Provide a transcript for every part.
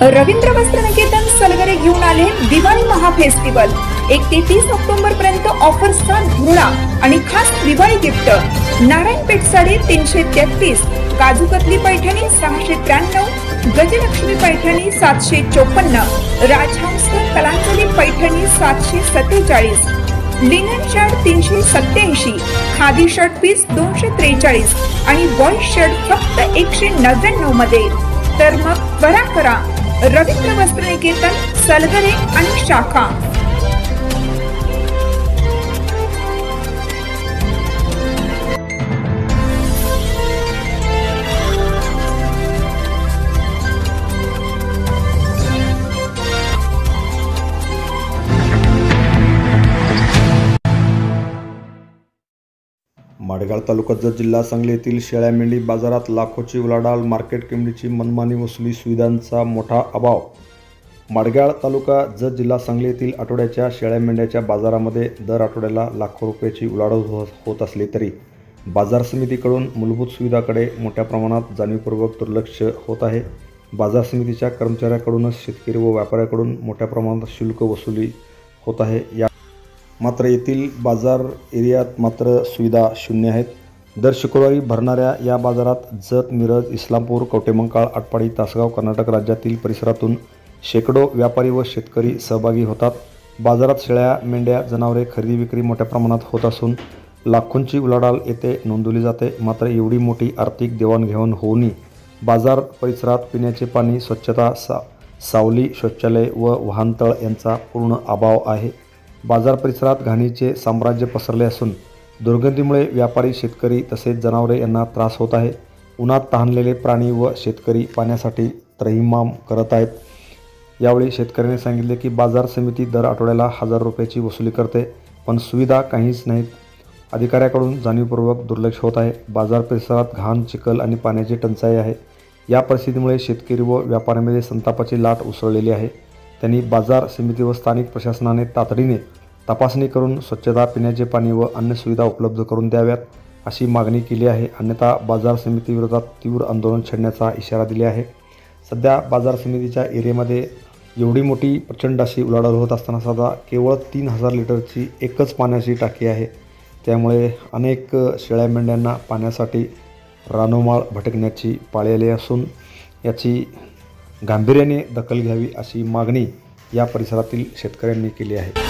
रवींद्र वस्त्र निकेतन सलगरे घेऊन आले दिवाळी महा फेस्टिवल। 1 ते 30 ऑक्टोबर पर्यंत ऑफर्सचा धुळा आणि खास दिवाळी gift. Narayanpeth sari 333, Kajukatli Paithani 693, Gajalakshmi Paithani 754, Rajhans Kalanjali Paithani 747, linen shirt 387, khadi shirt piece 243 आणि बॉय शर्ट फक्त 199 मध्ये। तर मग त्वरा करा, रवींद्र वस्त्र निकेतन सलगरे आणि शाखा। माडगाळ तालुका जत जिल्हा सांगली येथील शेळ्या मेंढी बाजारात लाखोची उलाढाल, मार्केट कमिटीची मनमानी वसुली, सुविधांचा मोठा अभाव। माडगाळ तालुका जत जिल्हा सांगली येथील आठवड्याच्या शेळ्या मेंढ्याच्या बाजारामध्ये दर आठवड्याला लाखो रुपयाची उलाढाल होत असली तरी बाजार समितीकडून मूलभूत सुविधाकडे मोठ्या प्रमाणात जाणीवपूर्वक दुर्लक्ष होत आहे। बाजार समितीच्या कर्मचाऱ्याकडूनच शेतकरी व व्यापाऱ्याकडून मोठ्या प्रमाणात शुल्क वसुली होत आहे। मात्र येथील बाजार एरियात मात्र सुविधा शून्य आहेत। दर शुक्रवारी भरणाऱ्या या बाजारात जत, मिरज, इस्लामपूर, कवटेमंकाळ, आटपाडी, तासगाव, कर्नाटक राज्यातील परिसरातून शेकडो व्यापारी व शेतकरी सहभागी होतात। बाजारात शेळ्या, मेंढ्या, जनावरे खरेदी विक्री मोठ्या प्रमाणात होत असून लाखोंची उलाढाल येथे नोंदवली जाते। मात्र एवढी मोठी आर्थिक देवाणघेवाण होऊनही बाजार परिसरात पिण्याचे पाणी, स्वच्छता, सावली, शौचालय व वाहनतळ यांचा पूर्ण अभाव आहे। बाजार परिसरात घाणीचे साम्राज्य पसरले असून दुर्गंधीमुळे व्यापारी, शेतकरी तसेच जनावरे यांना त्रास होत आहे। उन्हात तहानलेले प्राणी व शेतकरी पाण्यासाठी त्रहिमाम करत आहेत। यावेळी शेतकऱ्यांनी सांगितले की बाजार समिती दर आठवड्याला 1000 रुपयाची वसुली करते, पण सुविधा काहीच नाहीत। अधिकाऱ्याकडून जाणीवपूर्वक दुर्लक्ष होत आहे। बाजार परिसरात घाण, चिखल आणि पाण्याची टंचाई आहे। या परिस्थितीमुळे शेतकरी व व्यापाऱ्यांमध्ये संतापाची लाट उसळलेली आहे। त्यांनी बाजार समिती व स्थानिक प्रशासनाने तातडीने तपासणी करून स्वच्छता, पिण्याचे पाणी व अन्य सुविधा उपलब्ध करून द्याव्यात अशी मागणी केली आहे। अन्यथा बाजार समितीविरोधात तीव्र आंदोलन छेडण्याचा इशारा दिला आहे। सध्या बाजार समितीच्या एरियामध्ये एवढी मोठी प्रचंड अशी उलाढाल होत असताना सुद्धा केवळ 3000 लिटरची एकच पाण्याची टाकी आहे। त्यामुळे अनेक शेळ्या मेंढ्यांना पाण्यासाठी रानोमाळ भटकण्याची पाळी आली असून याची गांभीर्याने दखल घ्यावी अशी मागणी या परिसरातील शेतकऱ्यांनी केली आहे।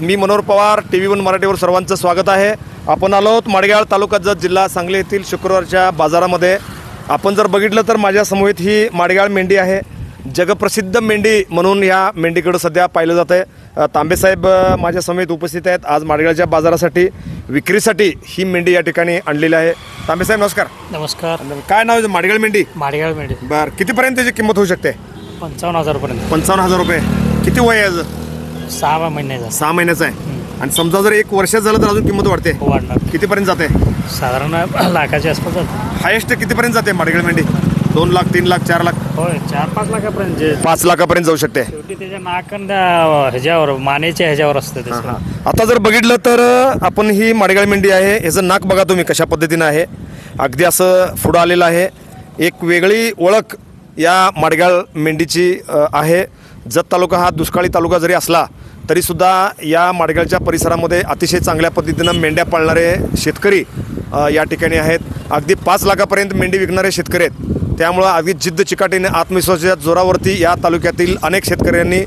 मी मनोहर पवार, TV1 मराठीवर सर्वांचं स्वागत आहे. आपण आलो आहोत माडगाळ तालुका जत जिल्हा सांगली येथील शुक्रवारच्या बाजारामध्ये. आपण जर बघितलं तर माझ्या समोर ही माडगाळ मेंढी आहे. जगप्रसिद्ध मेंढी म्हणून ह्या मेंढीकडे सध्या पाहिलं जात आहे. तांबेसाहेब माझ्या समेत उपस्थित आहेत. आज माडगाळच्या बाजारासाठी विक्रीसाठी ही मेंढी या ठिकाणी आणलेली आहे. तांबेसाहेब नमस्कार. नमस्कार. काय नाव आहे माडगाळ मेंढी? माडगाळ मेंढी बरं, कितीपर्यंत त्याची किंमत होऊ शकते? 55,000 पर्यंत. 55,000 रुपये. किती वय आहे याचं? 6 महिन्याचा. 6 महिन्याचा आहे. आणि समजा जर 1 वर्षात झालं तर अजून किंमत वाढते. वाढणार. कितीपर्यंत जाते? साधारण लाखाच्या आसपास जातं. हायेस्ट कितीपर्यंत जाते माडगाळ मेंढी? 2 लाख, 3 लाख, 4 लाख? होय, 4-5 लाखापर्यंत. जे 5 लाखापर्यंत जाऊ शकते. शेवटी त्याच्या नाकंड ह्याच्यावर, मानेच्या ह्याच्यावर असतं त्याचं. आता जर बघितलं तर आपण ही माडगाळ मेंढी आहे. याचं नाक बघा तुम्ही कशा पद्धतीनं आहे. अगदी असं पुढं आलेलं आहे. एक वेगळी ओळख या माडगाळ मेंढीची आहे. जत तालुका हा दुष्काळी तालुका जरी असला तरीसुद्धा या माडगाळच्या परिसरामध्ये अतिशय चांगल्या पद्धतीनं मेंढ्या पाळणारे शेतकरी या ठिकाणी आहेत. अगदी 5 लाखापर्यंत मेंढी विकणारे शेतकरी आहेत. त्यामुळं अगदी जिद्द चिकाटीने आत्मविश्वासाच्या जोरावरती या तालुक्यातील अनेक शेतकऱ्यांनी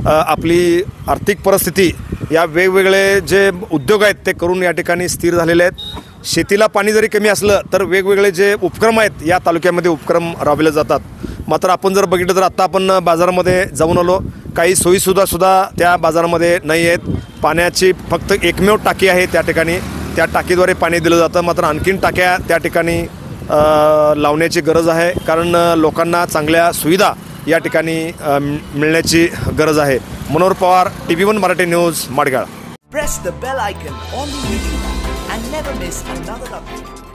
आपली आर्थिक परिस्थिती या वेगवेगळे जे उद्योग आहेत ते करून या ठिकाणी स्थिर झालेले आहेत. शेतीला पाणी जरी कमी असलं तर वेगवेगळे जे उपक्रम आहेत या तालुक्यामध्ये उपक्रम राबवले जातात. मात्र आपण जर बघितलं तर आत्ता आपण बाजारामध्ये जाऊन आलो. काही सोयीसुद्धा त्या बाजारामध्ये नाही आहेत. पाण्याची फक्त एकमेव टाकी आहे त्या ठिकाणी. त्या टाकीद्वारे पाणी दिलं जातं. मात्र आणखीन टाक्या त्या ठिकाणी लावण्याची गरज आहे. कारण लोकांना चांगल्या सुविधा या ठिकाणी मिळण्याची गरज आहे. Manohar Pawar, TV1 Marathi news, Madgal. Press the bell icon on the YouTube and never miss another update.